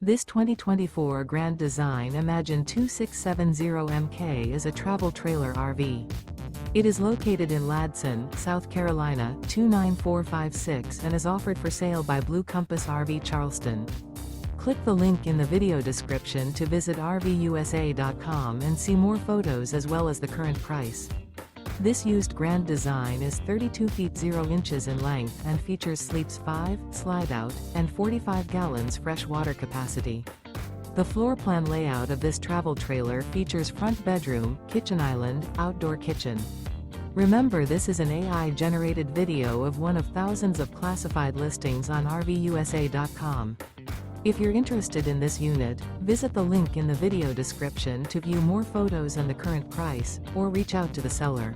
This 2024 Grand Design Imagine 2670MK is a travel trailer RV. It is located in Ladson, South Carolina, 29456 and is offered for sale by Blue Compass RV Charleston. Click the link in the video description to visit RVUSA.com and see more photos as well as the current price. This used Grand Design is 32 feet 0 inches in length and features sleeps 5, Slideout, and 45 gallons fresh water capacity. The floor plan layout of this travel trailer features front bedroom, kitchen island, outdoor kitchen. Remember, this is an AI-generated video of one of thousands of classified listings on RVUSA.com. If you're interested in this unit, visit the link in the video description to view more photos and the current price, or reach out to the seller.